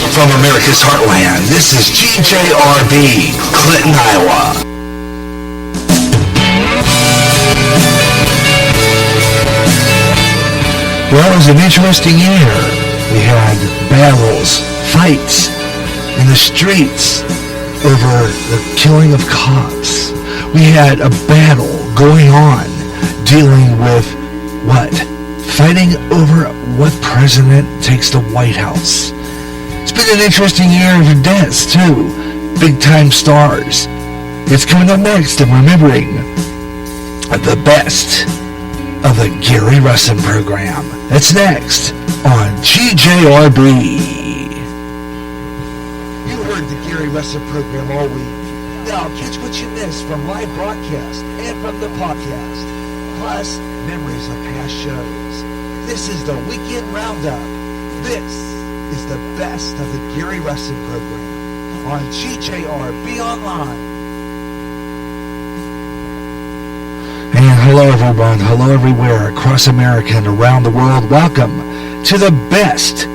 From America's heartland, this is GJRB, Clinton, Iowa. Well, it was an interesting year. We had battles, fights in the streets over the killing of cops. We had a battle going on dealing with what? Fighting over what president takes the White House. It's been an interesting year of deaths, too. Big-time stars. It's coming up next, and remembering the best of the Gary Russen program. That's next on GJRB. You heard the Gary Russen program all week. Now catch what you missed from live broadcast and from the podcast. Plus, memories of past shows. This is the Weekend Roundup. This is the best of the Gary Russen program on GJRB Online. And hello everyone, hello everywhere across America and around the world. Welcome to the best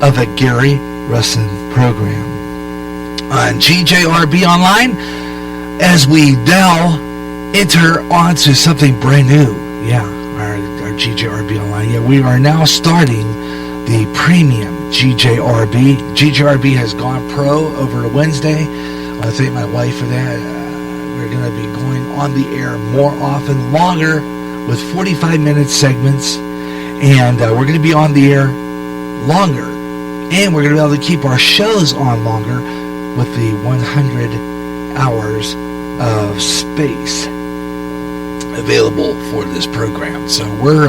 of the Gary Russen program on GJRB Online as we now enter onto something brand new. Yeah, our GJRB Online. Yeah, we are now starting the premium GJRB. GJRB has gone pro over to Wednesday. I want to thank my wife for that. We're going to be going on the air more often, longer, with 45-minute segments. And we're going to be on the air longer. And we're going to be able to keep our shows on longer with the 100 hours of space available for this program. So we're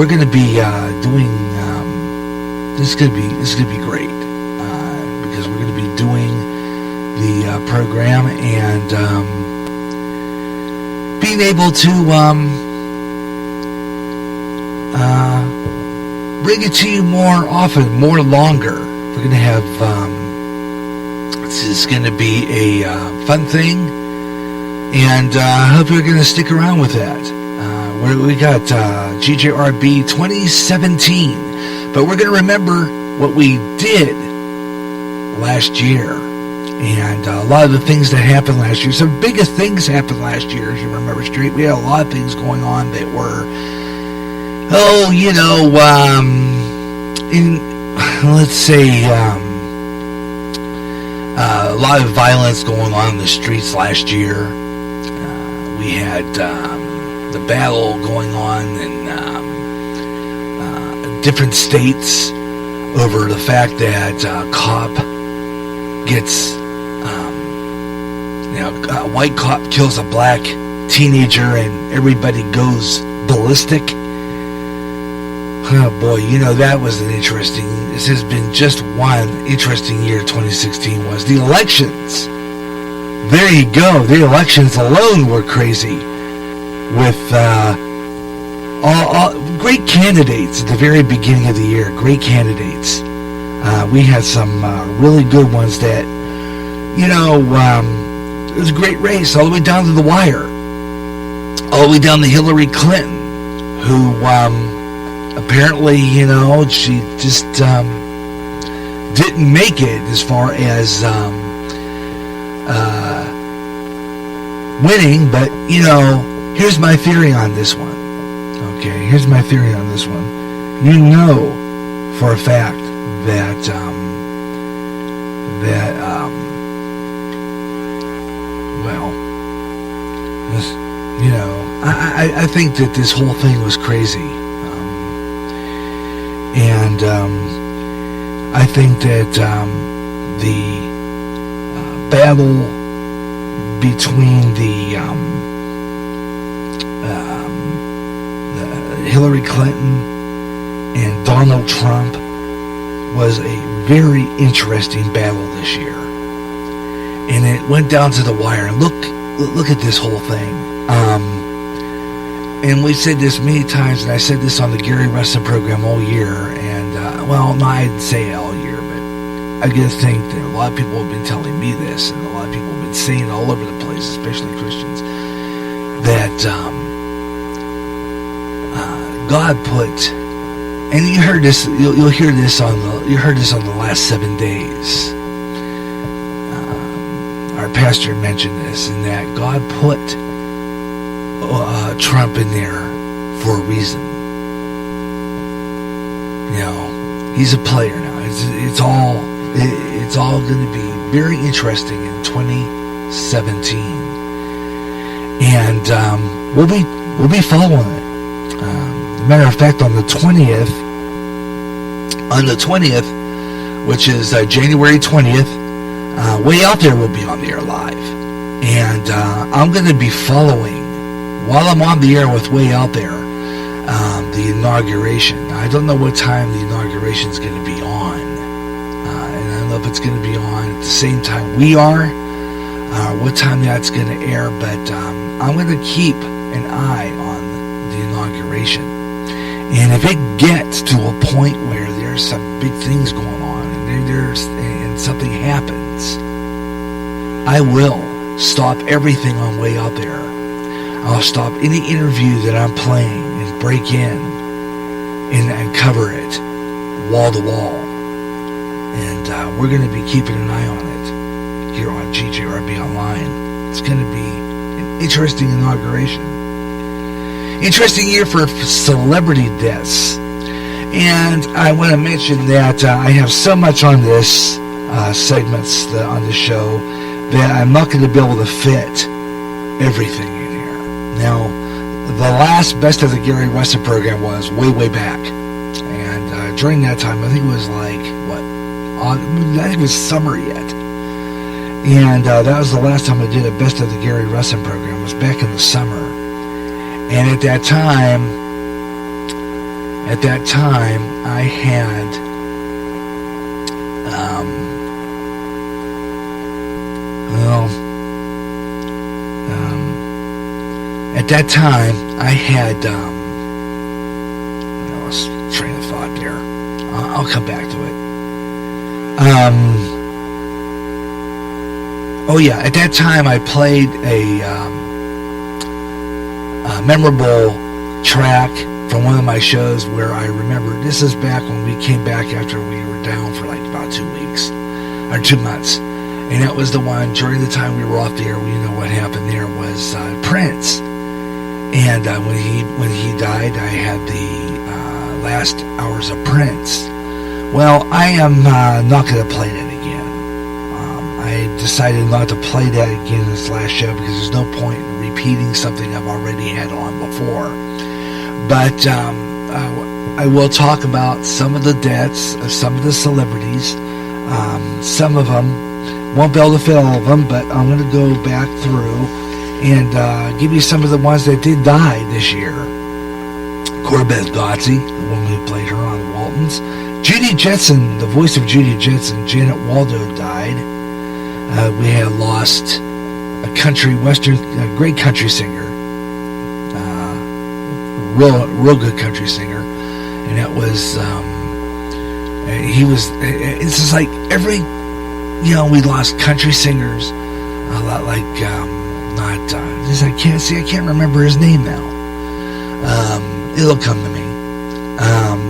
going to be doing this is going to be great because we're going to be doing the program and being able to bring it to you more often, more longer. We're going to have this is going to be a fun thing. And I hope you're going to stick around with that. We got GJRB 2017. But we're going to remember what we did last year. And a lot of the things that happened last year. Some biggest things happened last year, if you remember straight. We had a lot of things going on that were, let's say, a lot of violence going on in the streets last year. We had the battle going on in different states over the fact that a cop gets, a white cop kills a black teenager and everybody goes ballistic. Oh boy, that was an interesting, this has been just one interesting year. 2016 was the elections. There you go. The elections alone were crazy with all great candidates at the very beginning of the year. Great candidates. We had some really good ones that, it was a great race all the way down to the wire. All the way down to Hillary Clinton, who apparently, she just didn't make it as far as winning, but here's my theory on this one. Okay, here's my theory on this one. For a fact that I think that this whole thing was crazy, and I think that the battle between the Hillary Clinton and Donald Trump was a very interesting battle this year, and it went down to the wire. Look at this whole thing. And we've said this many times, and I said this on the Gary Russen program all year, and I'd say all year, but I just think that a lot of people have been telling me this, and a lot of people have been saying it all over the place, especially Christians, that God put And you heard this. You'll hear this on the last 7 days. Our pastor mentioned this, and that God put Trump in there for a reason. You know, he's a player now. It's all going to be very interesting in 2017, and we'll be following it. As a matter of fact, on the 20th, which is January 20th, Way Out There will be on the air live, and I'm going to be following while I'm on the air with Way Out There the inauguration. I don't know what time the inauguration is going to be on, and I don't know if it's going to be on at the same time we are, what time that's going to air, but I'm going to keep an eye on the inauguration. And if it gets to a point where there's some big things going on and something happens, I will stop everything on Way Out There. I'll stop any interview that I'm playing and break in and cover it wall to wall. And we're going to be keeping an eye on it here on GJRB Online. It's going to be an interesting inauguration. Interesting year for celebrity deaths. And I want to mention that I have so much on this segments on the show that I'm not going to be able to fit everything in here. Now, the last Best of the Gary Russen program was way back. And during that time, I think it was like, I think it was summer yet. And that was the last time I did a Best of the Gary Russen program. It was back in the summer. And at that time, I had I lost train of thought there. I'll come back to it. At that time I played a memorable track from one of my shows where I remember, this is back when we came back after we were down for like about 2 weeks or 2 months, and that was the one during the time we were off the air. You know what happened there was Prince, and when he died, I had the last hours of Prince. Well, I am not going to play that again. I decided not to play that again in this last show because there's no point in repeating something I've already had on before. But I will talk about some of the deaths of some of the celebrities. Some of them, won't be able to fit all of them, but I'm going to go back through and give you some of the ones that did die this year. Corbett Godsey, the woman who played her on the Waltons. Judy Jetson, the voice of Judy Jetson, Janet Waldo died. We had lost a great country singer, real good country singer, and that was it's just like we lost country singers a lot, like I can't remember his name now. It'll come to me.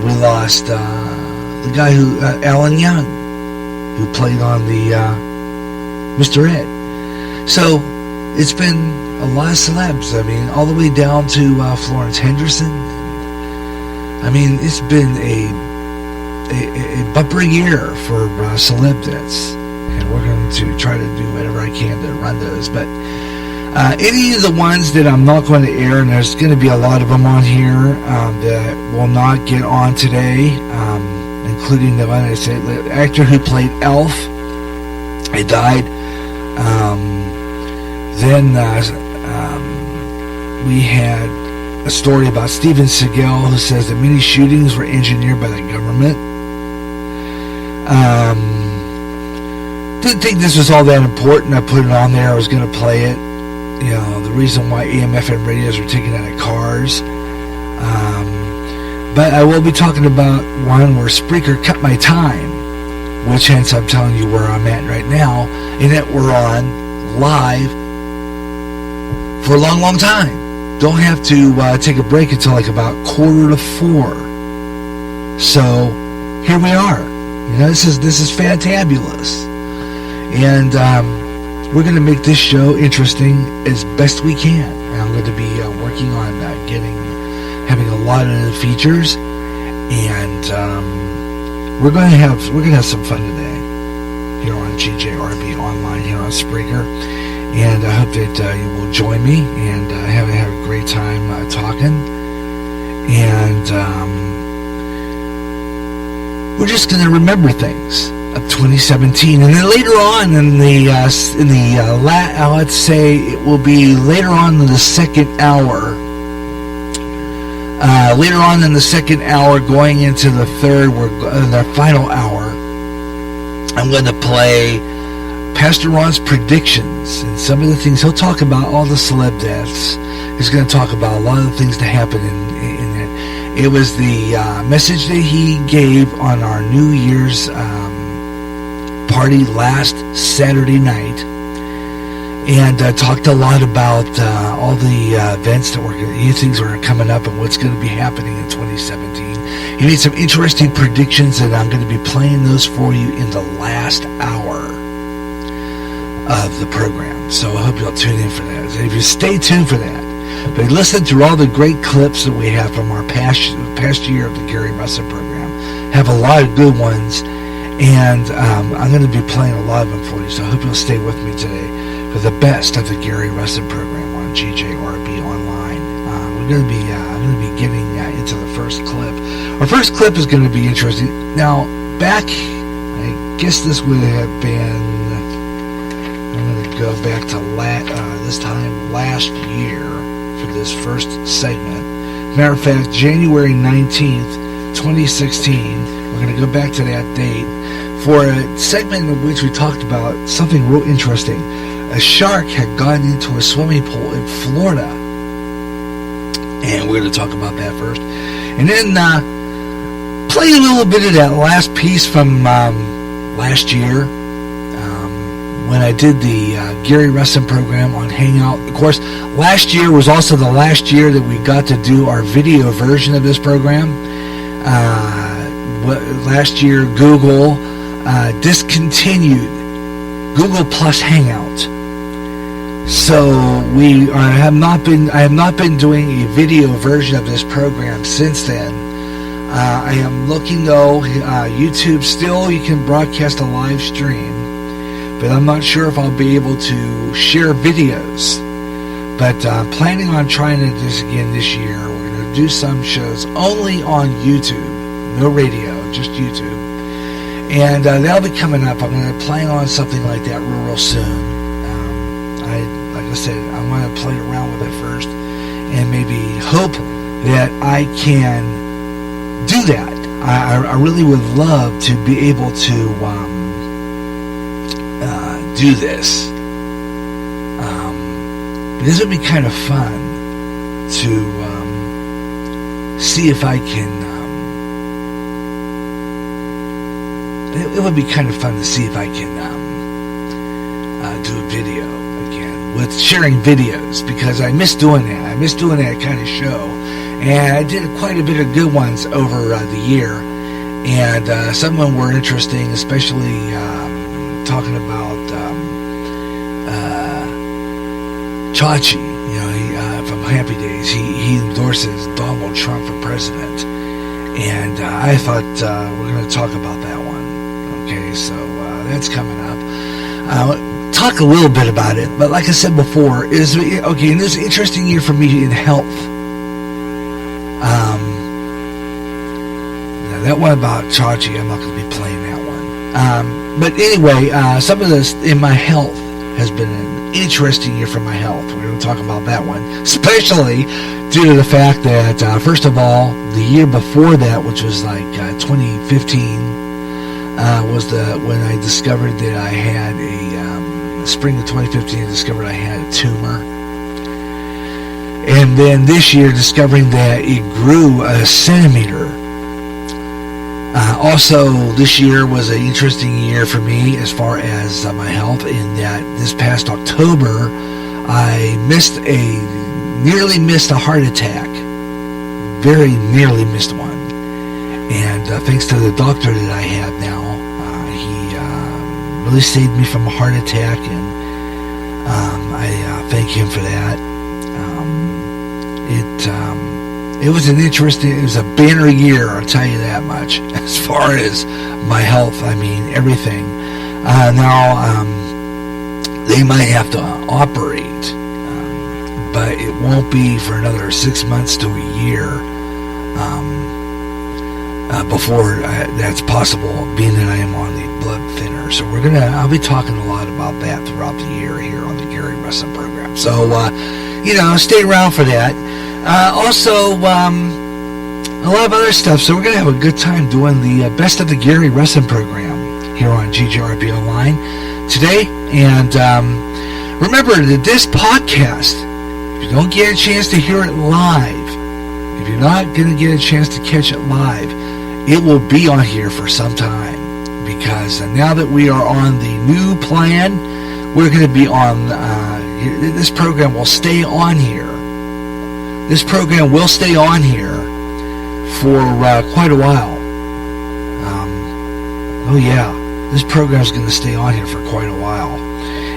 We lost the guy Alan Young, who played on the Mr. Ed. So it's been a lot of celebs. I mean, all the way down to Florence Henderson. I mean, it's been a bumper year for celeb deaths, and we're going to try to do whatever I can to run those. But any of the ones that I'm not going to air, and there's going to be a lot of them on here that will not get on today, including the one I said, the actor who played Elf. He died. Then we had a story about Steven Seagal, who says that many shootings were engineered by the government. Didn't think this was all that important. I put it on there. I was going to play it. The reason why AM/FM radios were taken out of cars. But I will be talking about one where Spreaker cut my time, which hence I'm telling you where I'm at right now, and that we're on live for a long time. Don't have to take a break until like about 3:45. So here we are. This is fantabulous, and we're going to make this show interesting as best we can. And I'm going to be working on having a lot of features, and we're going to have some fun today here on GJRB online here on Spreaker. And I hope that you will join me and have a great time talking. And we're just going to remember things of 2017, and then later on let's say it will be later on in the second hour. Later on in the second hour, going into the third, we're in the final hour. I'm going to play Pastor Ron's predictions and some of the things he'll talk about. All the celeb deaths. He's going to talk about a lot of the things that happened in it. It was the message that he gave on our New Year's party last Saturday night, and talked a lot about all the events that things are coming up and what's going to be happening in 2017. He made some interesting predictions, and I'm going to be playing those for you in the last hour of the program. So I hope you'll tune in for that. If you stay tuned for that, but listen through all the great clips that we have from our past year of the Gary Russen program. Have a lot of good ones, and I'm going to be playing a lot of them for you. So I hope you'll stay with me today for the best of the Gary Russen program on GJRB online. I'm going to be getting into the first clip. Our first clip is going to be interesting. Now, back, I guess this would have been, I'm going to go back to this time last year for this first segment. Matter of fact, January 19th, 2016, we're going to go back to that date for a segment in which we talked about something real interesting. A shark had gone into a swimming pool in Florida, and we're going to talk about that first, and then play a little bit of that last piece from last year when I did the Gary Russen program on Hangout. Of course, last year was also the last year that we got to do our video version of this program. Last year, Google discontinued Google Plus Hangout. So I have not been doing a video version of this program since then. I am looking though, YouTube still, you can broadcast a live stream, but I'm not sure if I'll be able to share videos. But I'm planning on trying to do this again this year. We're going to do some shows only on YouTube, no radio, just YouTube. And that'll be coming up. I'm going to plan on something like that real soon. Like I said, I want to play around with it first and maybe hope that I can do that. I really would love to be able to do this. This would be kind of fun to see if I can. It would be kind of fun to see if I can do a video again with sharing videos, because I miss doing that. I miss doing that kind of show, and I did quite a bit of good ones over the year, and some of them were interesting, especially talking about Chachi. From Happy Days, he endorses Donald Trump for president, and I thought we're going to talk about that one. Okay, so that's coming up. Talk a little bit about it, but like I said before, and this is an interesting year for me in health. That one about Chachi, I'm not going to be playing that one. But anyway, some of this in my health has been an interesting year for my health. We're going to talk about that one, especially due to the fact that, first of all, the year before that, which was like 2015, was when I discovered that I had spring of 2015, I discovered I had a tumor. And then this year, discovering that it grew a centimeter. Also, this year was an interesting year for me as far as my health, in that this past October, I nearly missed a heart attack. Very nearly missed one. And thanks to the doctor that I have now, he really saved me from a heart attack, and I thank him for that. It was it was a banner year, I'll tell you that much, as far as my health. I mean, everything. Now, they might have to operate, but it won't be for another 6 months to a year before that's possible, being that I am on the blood thinner. So I'll be talking a lot about that throughout the year here on the Gary Russen program. So, stay around for that. Also, a lot of other stuff. So we're going to have a good time doing the best of the Gary Russen program here on GJRB Online today. And remember that this podcast, if you don't get a chance to hear it live, if you're not going to get a chance to catch it live, it will be on here for some time, because now that we are on the new plan, we're going to be on, this program will stay on here. This program will stay on here for quite a while. This program is going to stay on here for quite a while.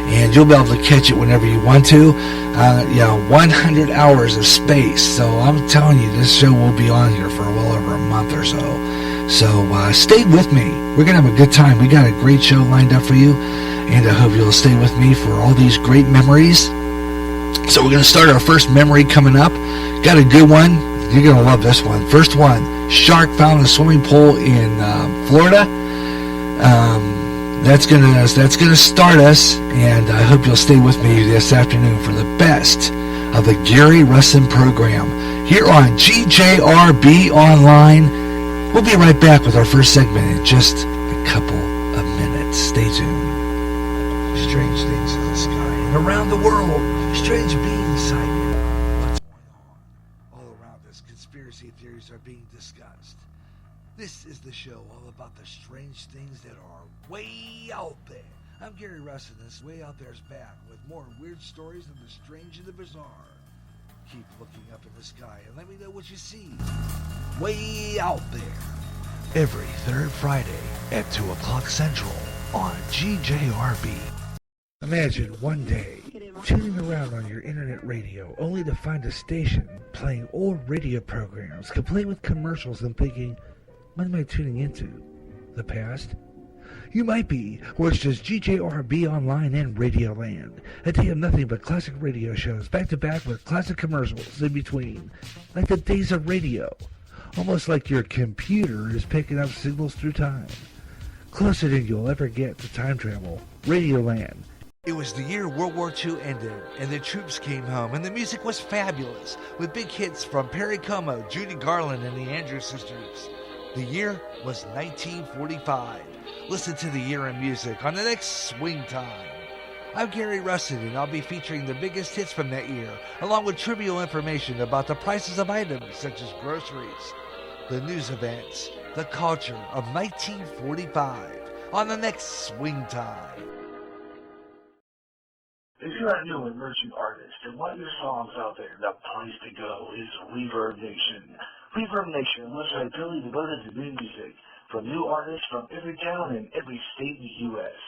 And you'll be able to catch it whenever you want to. 100 hours of space. So I'm telling you, this show will be on here for well over a month or so. So stay with me. We're going to have a good time. We got a great show lined up for you. And I hope you'll stay with me for all these great memories. So we're going to start our first memory coming up. Got a good one. You're going to love this one. First one, shark found in a swimming pool in Florida. That's gonna start us, and I hope you'll stay with me this afternoon for the best of the Gary Russen program here on GJRB Online. We'll be right back with our first segment in just a couple of minutes. Stay tuned. Strange things in the sky and around the world. Strange beings sighted. What's going on? All around us, conspiracy theories are being discussed. This is the show all about the strange things that are way out there. I'm Gary Russen, and this Way Out There is back with more weird stories of the strange and the bizarre. Keep looking up in the sky and let me know what you see. Way out there. Every third Friday at 2 o'clock Central on GJRB. Imagine one day tuning around on your internet radio only to find a station playing old radio programs complete with commercials and thinking, what am I tuning into? The past? You might be, or it's just GJRB Online and Radio Land. A day of nothing but classic radio shows back to back with classic commercials in between. Like the days of radio. Almost like your computer is picking up signals through time. Closer than you'll ever get to time travel. Radio Land. It was the year World War II ended, and the troops came home, and the music was fabulous, with big hits from Perry Como, Judy Garland, and the Andrews Sisters. The year was 1945. Listen to the year in music on the next Swing Time. I'm Gary Russen, and I'll be featuring the biggest hits from that year, along with trivial information about the prices of items such as groceries, the news events, the culture of 1945 on the next Swing Time. If you're a new emerging artist and want your songs out there, the place to go is Reverb Nation. Reverb Nation, a website totally devoted to new music from new artists from every town and every state in the U.S.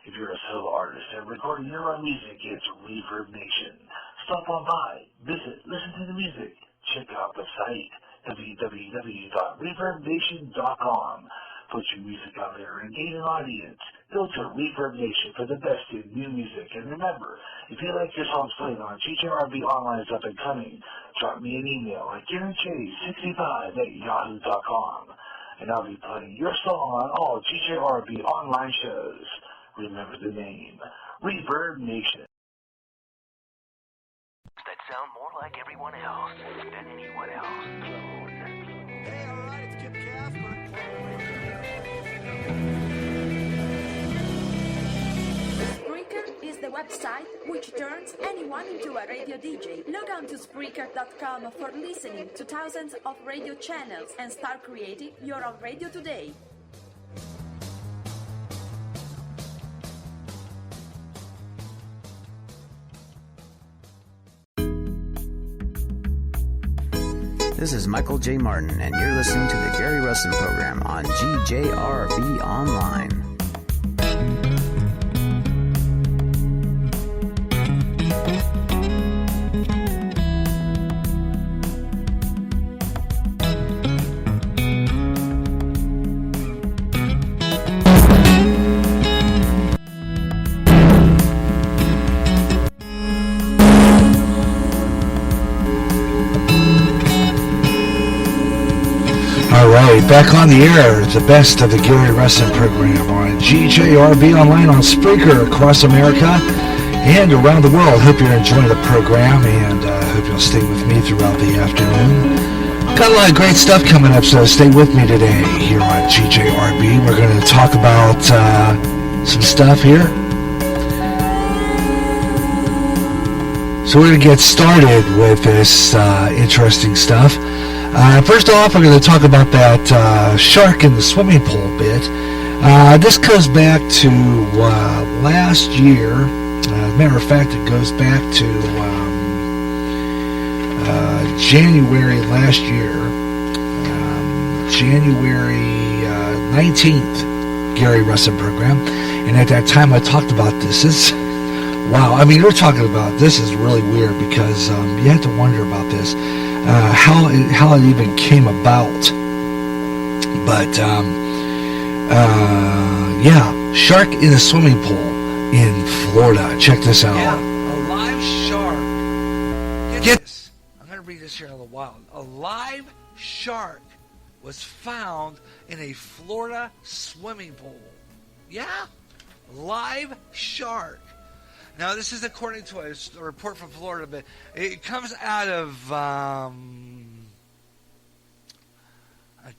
If you're a solo artist and recording your own music, it's Reverb Nation. Stop on by, visit, listen to the music, check out the site, www.reverbnation.com. Put your music out there and gain an audience. Go to Reverb Nation for the best in new music. And remember, if you like your songs played on GJRB Online's Up and Coming, drop me an email at GaryJ65@yahoo.com. And I'll be playing your song on all GJRB Online shows. Remember the name, Reverb Nation. That sound more like everyone else than anyone else. Hey, all right, it's Kip Casper. Spreaker is the website which turns anyone into a radio DJ. Log on to Spreaker.com for listening to thousands of radio channels and start creating your own radio today. This is Michael J. Martin, and you're listening to the Gary Russen program on GJRB Online. Alright, back on the air, the best of the Gary Russen program on GJRB Online on Spreaker across America and around the world. Hope you're enjoying the program, and hope you'll stay with me throughout the afternoon. Got a lot of great stuff coming up, so stay with me today here on GJRB. We're going to talk about some stuff here. So we're going to get started with this interesting stuff. First off, we're going to talk about that shark in the swimming pool bit. This goes back to last year. As a matter of fact, it goes back to January last year. January 19th, Gary Russen program. And at that time, I talked about this. Wow, I mean, we're talking about this is really weird because you have to wonder about this. How it even came about. But, yeah, shark in a swimming pool in Florida. Check this out. Yeah, a live shark. Get this. I'm going to read this here in a little while. A live shark was found in a Florida swimming pool. Yeah, live shark. Now, this is according to a report from Florida, but it comes out of, I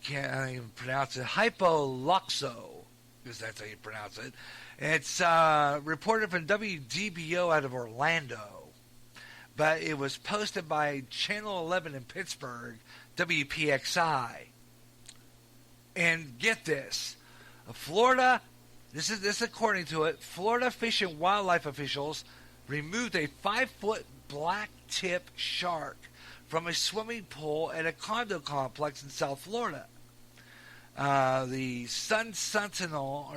can't even pronounce it, Hypoluxo, because that's how you pronounce it. It's reported from WDBO out of Orlando, but it was posted by Channel 11 in Pittsburgh, WPXI. And get this, Florida... This is according to it. Florida Fish and Wildlife officials removed a 5-foot black-tip shark from a swimming pool at a condo complex in South Florida. The Sun Sentinel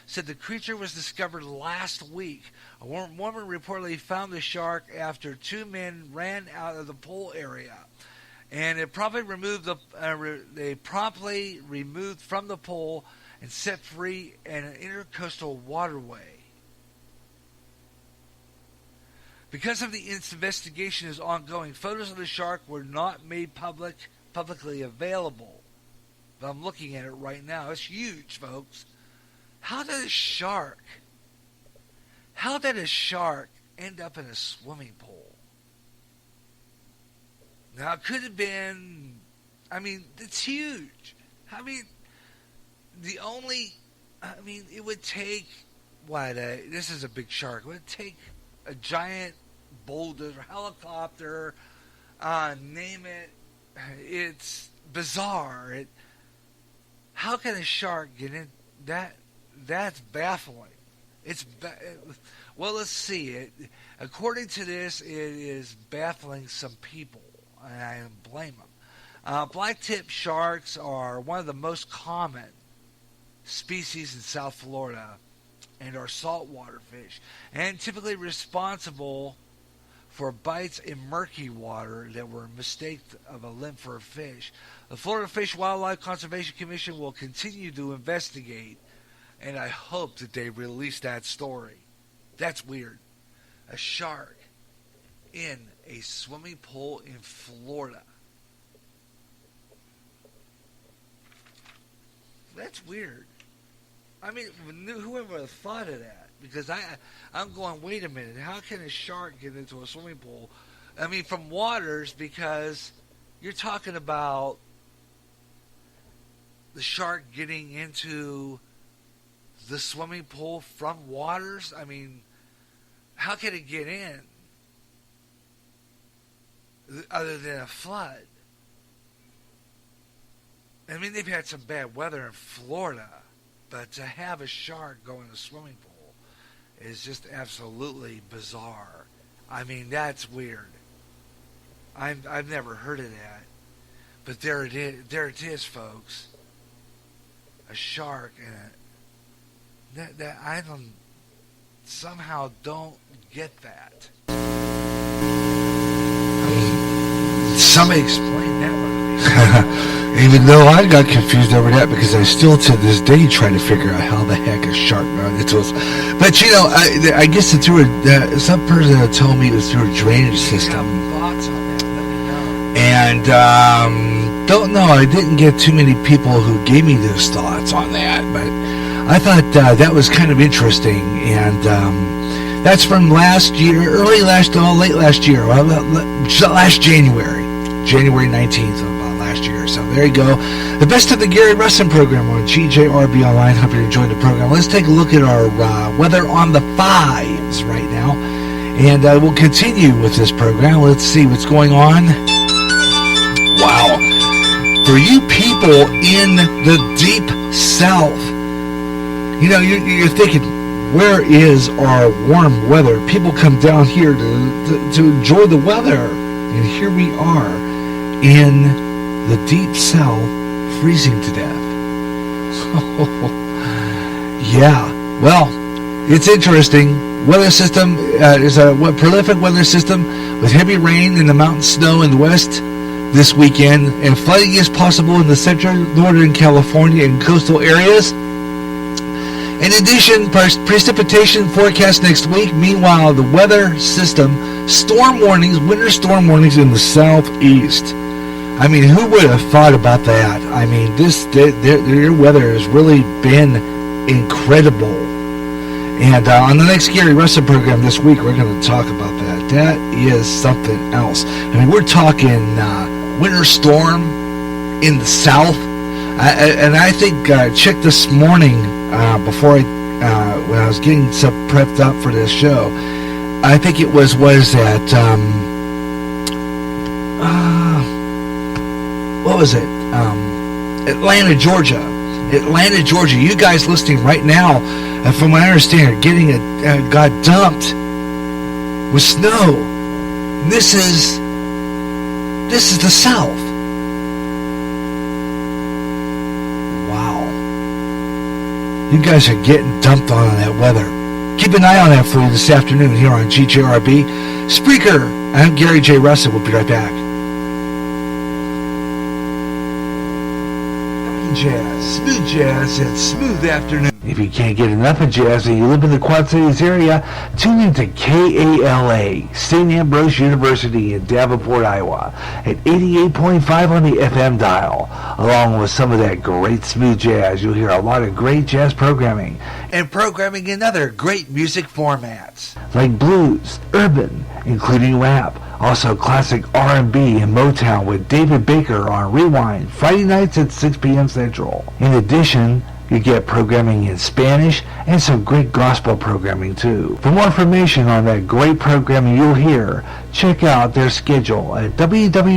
said the creature was discovered last week. A woman reportedly found the shark after two men ran out of the pool area, and it promptly removed from the pool and set free in an intercoastal waterway. Because of the investigation is ongoing, photos of the shark were not made publicly available. But I'm looking at it right now. It's huge, folks. How did a shark end up in a swimming pool? Now, it could have been, I mean, it's huge. I mean, it would take, this is a big shark. It would take a giant boulder, helicopter, name it. It's bizarre. How can a shark get in? That's baffling. Well, let's see. According to this, it is baffling some people, and I don't blame them. Black-tip sharks are one of the most common species in South Florida and are saltwater fish, and typically responsible for bites in murky water that were mistaken of a limp for a fish. The Florida Fish Wildlife Conservation Commission will continue to investigate, and I hope that they release that story. That's weird. A shark in a swimming pool in Florida. That's weird. I mean, whoever would have thought of that? Because I'm going, wait a minute, how can a shark get into a swimming pool? I mean, from waters, because you're talking about the shark getting into the swimming pool from waters. I mean, how can it get in other than a flood? I mean, they've had some bad weather in Florida, but to have a shark go in a swimming pool is just absolutely bizarre. I mean, that's weird. I've never heard of that. But there it is, folks. A shark, and that I somehow don't get that. Somebody explain that one. Even though I got confused over that, because I still to this day try to figure out how the heck a shark got into us. But I guess it's through some person told me it was through a drainage system. Thoughts on that? Let me know. And don't know. I didn't get too many people who gave me those thoughts on that, but I thought that was kind of interesting. And that's from last year, late last year, last January 19th of last year. So there you go. The best of the Gary Russen program on GJRB Online. Hope you're enjoying the program. Let's take a look at our weather on the 5s right now. And we'll continue with this program. Let's see what's going on. Wow. For you people in the deep south, you're thinking, where is our warm weather? People come down here to enjoy the weather. And here we are in the deep south, freezing to death. Yeah, well, it's interesting. Weather system is a prolific weather system with heavy rain and the mountain snow in the west this weekend, and flooding is possible in the central northern California and coastal areas. In addition, precipitation forecast next week. Meanwhile, the weather system, winter storm warnings in the southeast. I mean, who would have thought about that? I mean, their weather has really been incredible. And on the next Gary Russen program this week, we're going to talk about that. That is something else. I mean, we're talking winter storm in the south. And I think checked this morning before when I was getting some prepped up for this show. I think it was at what was it? Atlanta, Georgia. Atlanta, Georgia. You guys listening right now, from what I understand, got dumped with snow. This is the South. Wow. You guys are getting dumped on that weather. Keep an eye on that for you this afternoon here on GJRB. Spreaker. I'm Gary J. Russen. We'll be right back. Smooth jazz, and smooth afternoon. If you can't get enough of jazz and you live in the Quad Cities area, tune in to KALA, St. Ambrose University in Davenport, Iowa, at 88.5 on the FM dial. Along with some of that great smooth jazz, you'll hear a lot of great jazz programming, and programming in other great music formats, like blues, urban, including rap, also classic R&B and Motown with David Baker on Rewind, Friday nights at 6 p.m. Central. In addition, you get programming in Spanish and some great gospel programming too. For more information on that great programming you'll hear, check out their schedule at www.sau.edu/KALA.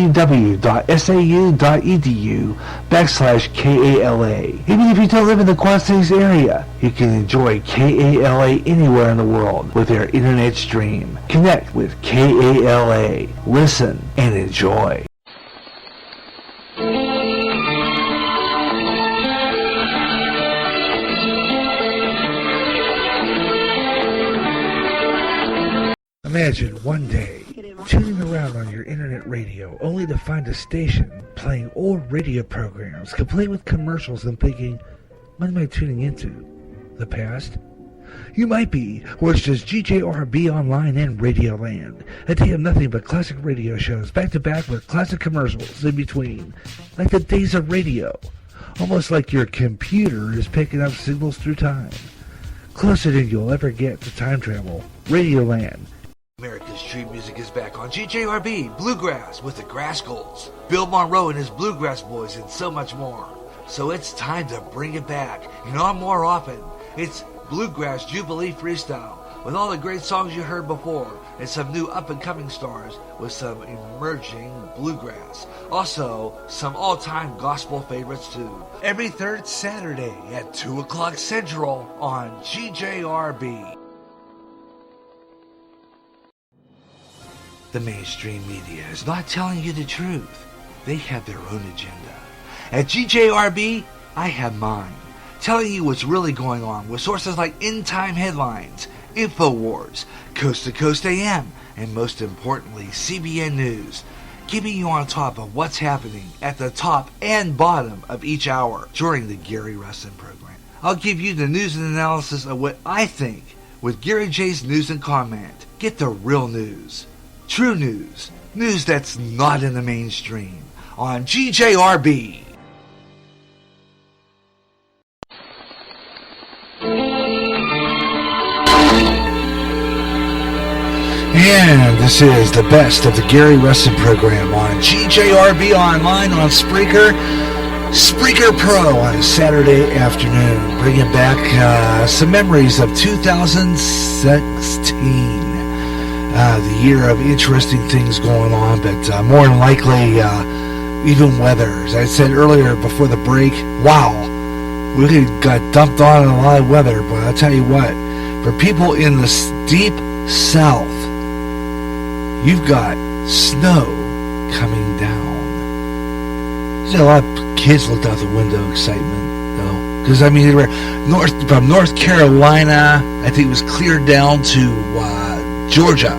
Even if you don't live in the Quad Cities area, you can enjoy KALA anywhere in the world with their internet stream. Connect with KALA. Listen and enjoy. Imagine one day tuning around on your internet radio only to find a station playing old radio programs complete with commercials and thinking, what am I tuning into? The past? You might be, or it's just GJRB Online and Radio Land. A day of nothing but classic radio shows back to back with classic commercials in between, like the days of radio. Almost like your computer is picking up signals through time. Closer than you'll ever get to time travel. Radio Land. America's Street Music is back on GJRB Bluegrass with the Grassgolds, Bill Monroe and his Bluegrass Boys, and so much more. So it's time to bring it back, and on more often. It's Bluegrass Jubilee Freestyle with all the great songs you heard before and some new up-and-coming stars with some emerging bluegrass. Also, some all-time gospel favorites too. Every third Saturday at 2 o'clock Central on GJRB. the mainstream media is not telling you the truth. They have their own agenda. At GJRB, I have mine, telling you what's really going on with sources like End Time Headlines, InfoWars, Coast to Coast AM, and most importantly, CBN News, keeping you on top of what's happening at the top and bottom of each hour during the Gary Russen program. I'll give you the news and analysis of what I think with Gary J's News and Comment. Get the real news, true news, news that's not in the mainstream on GJRB. And this is the best of the Gary Russen program on GJRB Online on Spreaker Pro on a Saturday afternoon, bringing back some memories of 2016, the year of interesting things going on, but more than likely even weather. As I said earlier before the break, wow, we got dumped on a lot of weather, but I'll tell you what, for people in the deep south, you've got snow coming down. A lot of kids looked out the window, excitement, though. Because, I mean, they were from North Carolina, I think it was cleared down to Georgia.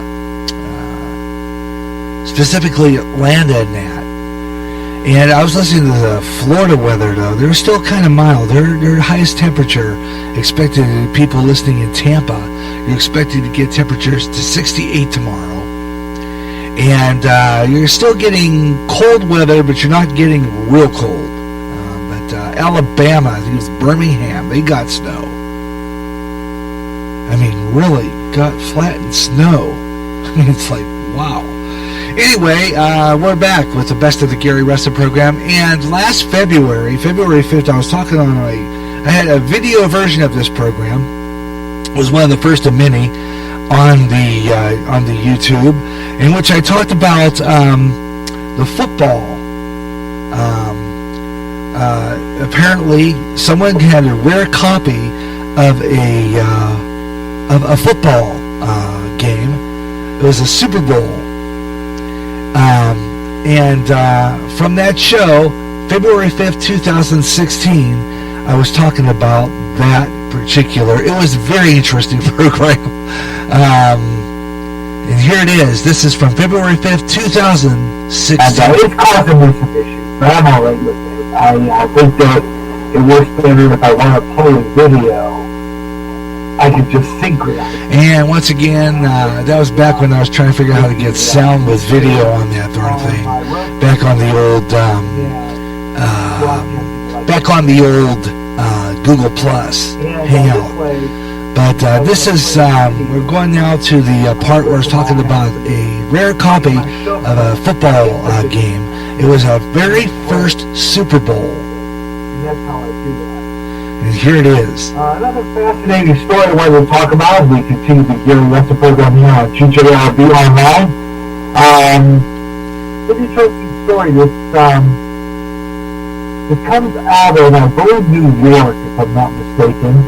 Specifically Atlanta and that. And I was listening to the Florida weather, though. They were still kind of mild. Their highest temperature, expected people listening in Tampa, you're expected to get temperatures to 68 tomorrow. And you're still getting cold weather, but you're not getting real cold. But Alabama, I think it was Birmingham, they got snow. I mean, really got flattened snow. I mean, it's like, wow. Anyway, we're back with the best of the Gary Russen program. And last February 5th, I was talking on I had a video version of this program. It was one of the first of many on the YouTube, in which I talked about the football. Apparently, someone had a rare copy of a football game. It was a Super Bowl, and from that show, February 5th, 2016, I was talking about that particular. It was a very interesting program. And here it is. This is from February 5th, 2016. And it's causing me some issues, but I'm all right with it. I think that it works better if I want to play a video, I could just synchronize. And once again, that was back when I was trying to figure out how to get sound with video on that darn thing. Back on the old, Google Plus Hangout. But this is, we're going now to the part where it's talking about a rare copy of a football game. It was our very first Super Bowl. And that's how I do that. And here it is. Another fascinating story I wanted to talk about as we continue the Gary Russen program here on GJRB Online. Pretty interesting story. This comes out of, I believe, New York, if I'm not mistaken.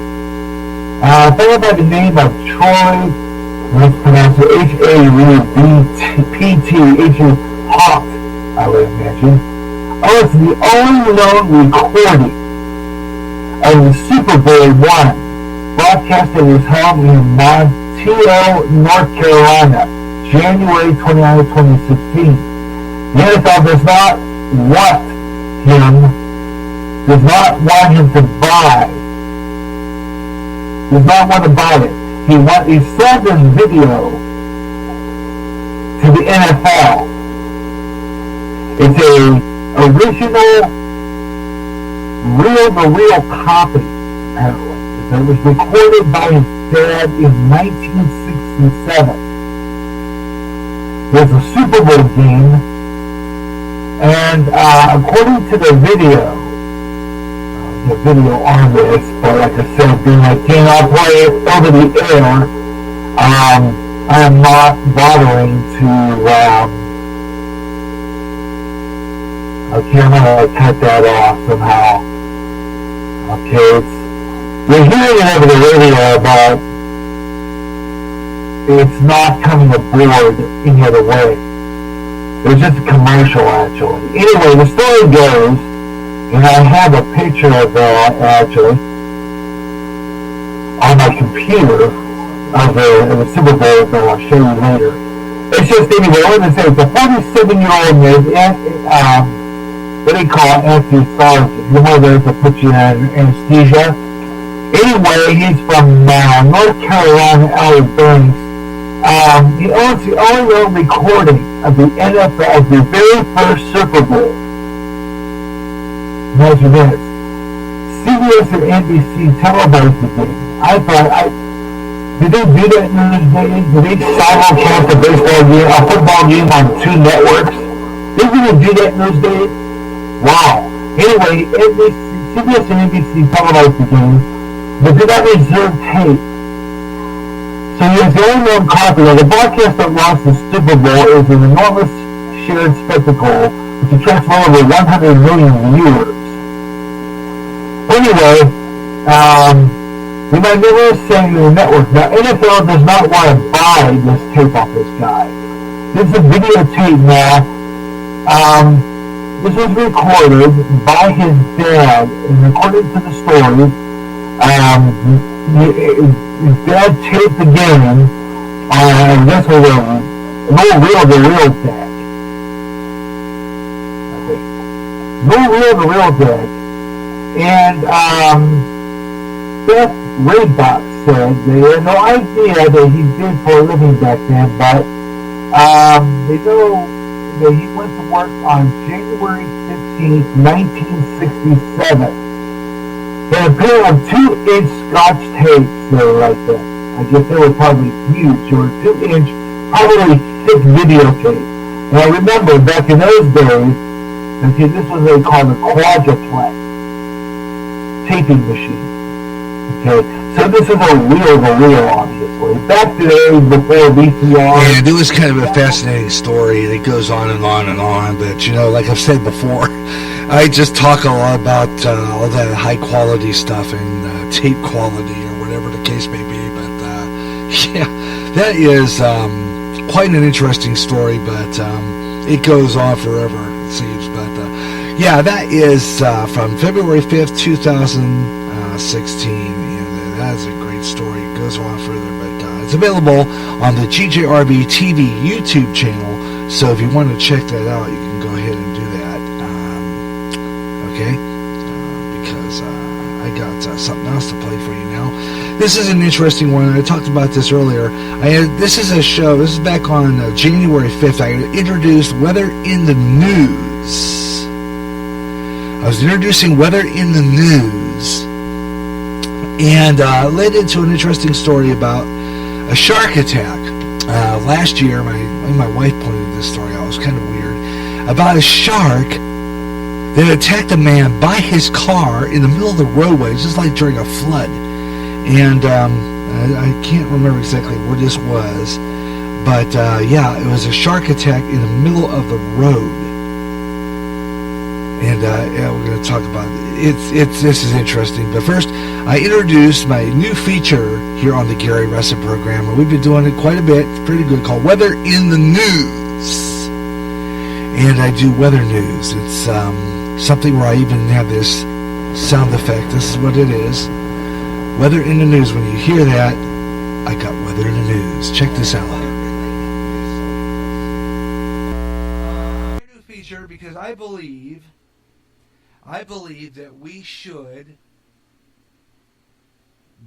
A fellow by the name of Troy, let's pronounce it H-A-W-B-P-T, Hawk, I would imagine. Oh, it's the only known recording of the Super Bowl I, broadcast at his home in Monticello, North Carolina, January 29, 2016. The NFL does not want him to buy. Does not want to buy it. He sent this video to the NFL. It's a original, real copy, apparently. It was recorded by his dad in 1967. There's a Super Bowl game, and according to the video on this, but like I said, being I cannot play it over the air, I am not bothering to, okay, I'm going to cut that off somehow. Okay, you're hearing it over the radio about it's not coming aboard any other way. It was just a commercial, actually. Anyway, the story goes, and I have a picture of that, actually, on my computer of the Super Bowl that I'll show you later. It's just, anyway, I want to say, it's a 47-year-old what do you call it, anesthesiologist. You know those that put you in anesthesia? Anyway, he's from North Carolina, LA Banks. He owns the only known recording of the NFL, the very first Super Bowl. Imagine this. CBS and NBC televised the game. I thought, did they do that in those days? Did they simulcast a baseball game, a football game on two networks? Did they do that in those days? Wow. Anyway, CBS and NBC televised the game, but did not reserve tape. So he has the only known copy of the broadcast that launched the Super Bowl is an enormous shared spectacle which attracts well over 100 million viewers. Anyway, we might never send the network. Now, NFL does not want to buy this tape off this guy. This is a videotape now. This was recorded by his dad, and according to the story, his dad taped the game on, this was an old reel-to-reel deck. No reel-to-reel deck. And Beth Raybox said they had no idea that he did for a living back then, but they know that he went to work on January 15th, 1967. They had a pair of 2-inch Scotch tapes that were like that. I guess they were probably huge. They were 2-inch, probably thick videotape. And I remember back in those days, okay, this was what they called a quadruplex taping machine. Okay, so this is a reel-to-reel, obviously. Back to the days before VCR. And it was kind of a fascinating story. It goes on and on and on. But, you know, like I've said before, I just talk a lot about all that high-quality stuff and tape quality or whatever the case may be. But, yeah, that is quite an interesting story. But it goes on forever, it seems. But, yeah, that is from February 5th, 2016. And that is a great story. It goes on further. But it's available on the GJRB TV YouTube channel. So if you want to check that out, you can go ahead and do that. Okay? Because I got something else to play for you now. This is an interesting one. I talked about this earlier. This is a show. This is back on January 5th. I introduced Weather in the News. I was introducing Weather in the News, and led into an interesting story about a shark attack. Last year, my wife pointed this story out. It was kind of weird. About a shark that attacked a man by his car in the middle of the roadway, just like during a flood. And I can't remember exactly where this was, but yeah, it was a shark attack in the middle of the road. And yeah, we're going to talk about it. This is interesting. But first, I introduced my new feature here on the Gary Russen program, and we've been doing it quite a bit. It's pretty good, called Weather in the News. And I do weather news. It's something where I even have this sound effect. This is what it is. Weather in the News. When you hear that, I got Weather in the News. Check this out. New feature, because I believe that we should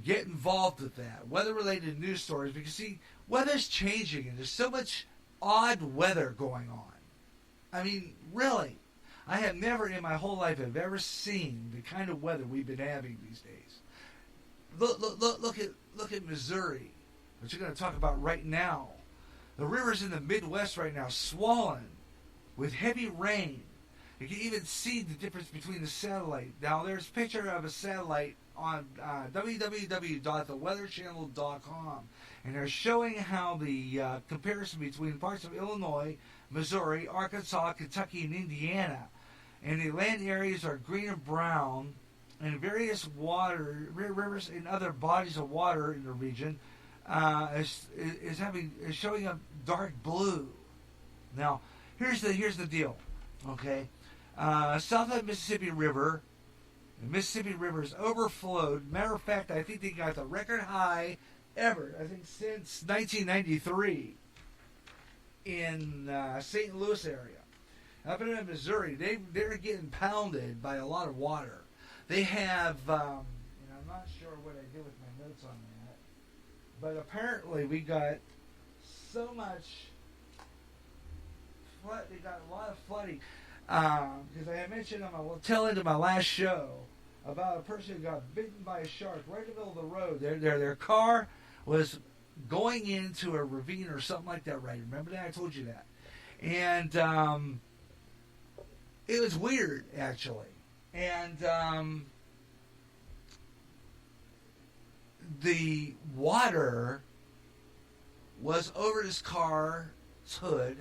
get involved with that, weather-related news stories, because, see, weather's changing, and there's so much odd weather going on. I mean, really, I have never in my whole life have ever seen the kind of weather we've been having these days. Look at Missouri, which we're going to talk about right now. The rivers in the Midwest right now swollen with heavy rain. You can even see the difference between the satellite. Now, there's a picture of a satellite on www.theweatherchannel.com, and they're showing how the comparison between parts of Illinois, Missouri, Arkansas, Kentucky, and Indiana, and the land areas are green and brown, and various rivers and other bodies of water in the region is showing up dark blue. Now, here's the deal. Okay, south of the Mississippi River. The Mississippi River is overflowed. Matter of fact, I think they got the record high ever, I think since 1993 in St. Louis area. Up in Missouri, they're getting pounded by a lot of water. They have, and I'm not sure what I did with my notes on that, but apparently we got so much flood. They got a lot of flooding. Because I had mentioned on my tail end of my last show about a person who got bitten by a shark right in the middle of the road. Their car was going into a ravine or something like that, right? Remember that? I told you that. And it was weird, actually. And the water was over this car's hood,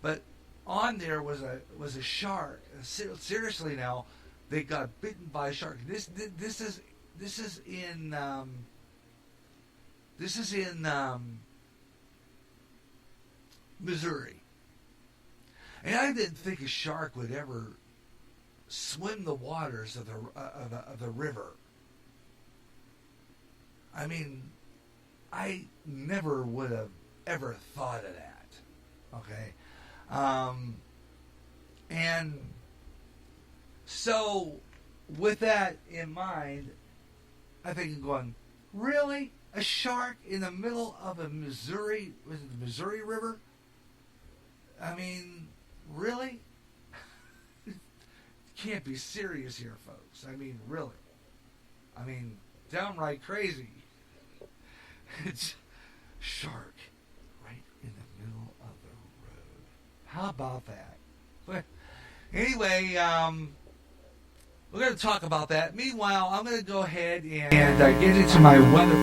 but on there was a shark. Seriously, now they got bitten by a shark. This is in Missouri, and I didn't think a shark would ever swim the waters of the river. I mean, I never would have ever thought of that. Okay. And so with that in mind, I think I'm going, really? A shark in the middle of a Missouri, was it the Missouri River? I mean, really? Can't be serious here, folks. I mean, really. I mean, downright crazy. It's shark right in the middle of the road. How about that? But anyway, we're going to talk about that. Meanwhile, I'm going to go ahead and get into my weather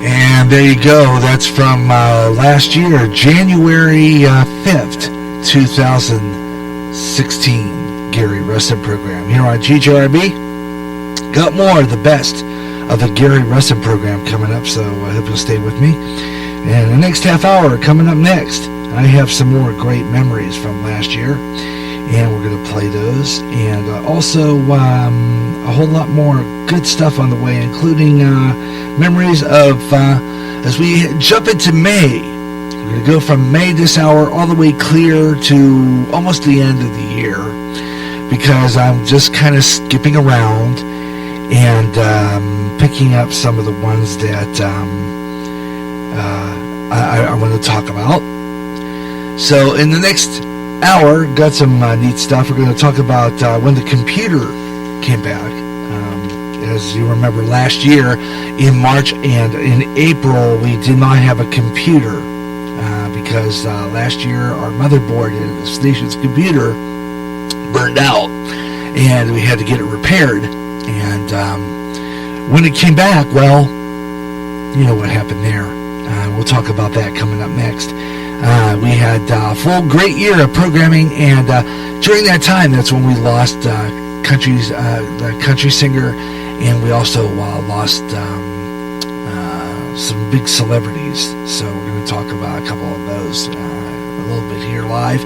forecast. And there you go. That's from last year, January 5th, 2016. Gary Russen program here on GJRB. Got more of the best of the Gary Russen program coming up, so I hope you'll stay with me. And the next half hour coming up next, I have some more great memories from last year, and we're going to play those. And also a whole lot more good stuff on the way, including memories of, as we jump into May, we're going to go from May this hour all the way clear to almost the end of the year, because I'm just kind of skipping around and picking up some of the ones that I want to talk about. So in the next hour, got some neat stuff. We're going to talk about when the computer came back. As you remember, last year in March and in April, we did not have a computer because last year our motherboard in the station's computer burned out, and we had to get it repaired. And when it came back, well, you know what happened there. We'll talk about that coming up next. We had a full great year of programming, and during that time, that's when we lost the country singer, and we also lost some big celebrities. So we're going to talk about a couple of those a little bit here live,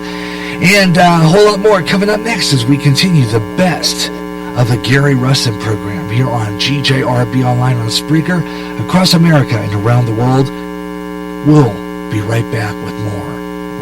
and a whole lot more coming up next as we continue the best of the Gary Russen program here on GJRB Online on Spreaker, across America and around the world. We'll be right back with more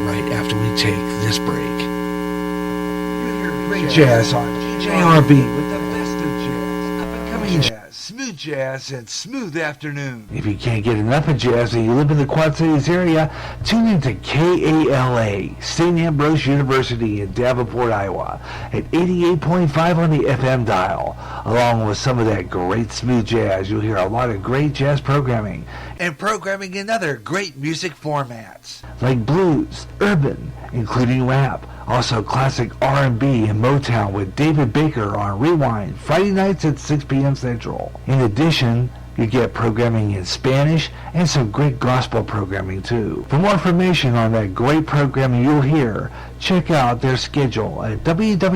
right after we take this break. You hear great jazz on GJRB with the best of jazz, up and coming jazz, smooth jazz, and smooth afternoon. If you can't get enough of jazz and you live in the Quad Cities area, tune in to KALA, St. Ambrose University in Davenport, Iowa, at 88.5 on the FM dial. Along with some of that great smooth jazz, you'll hear a lot of great jazz programming, and programming in other great music formats like blues, urban, including rap, also classic R&B and Motown with David Baker on Rewind, Friday nights at 6 p.m. Central. In addition, you get programming in Spanish and some great gospel programming too. For more information on that great programming you'll hear, Check out their schedule at www.sau.edu/KALA.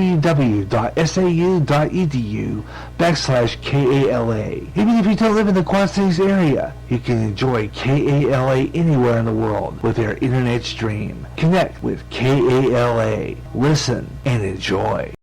Even if you don't live in the Quad Cities area, you can enjoy KALA anywhere in the world with their internet stream. Connect with KALA. Listen and enjoy.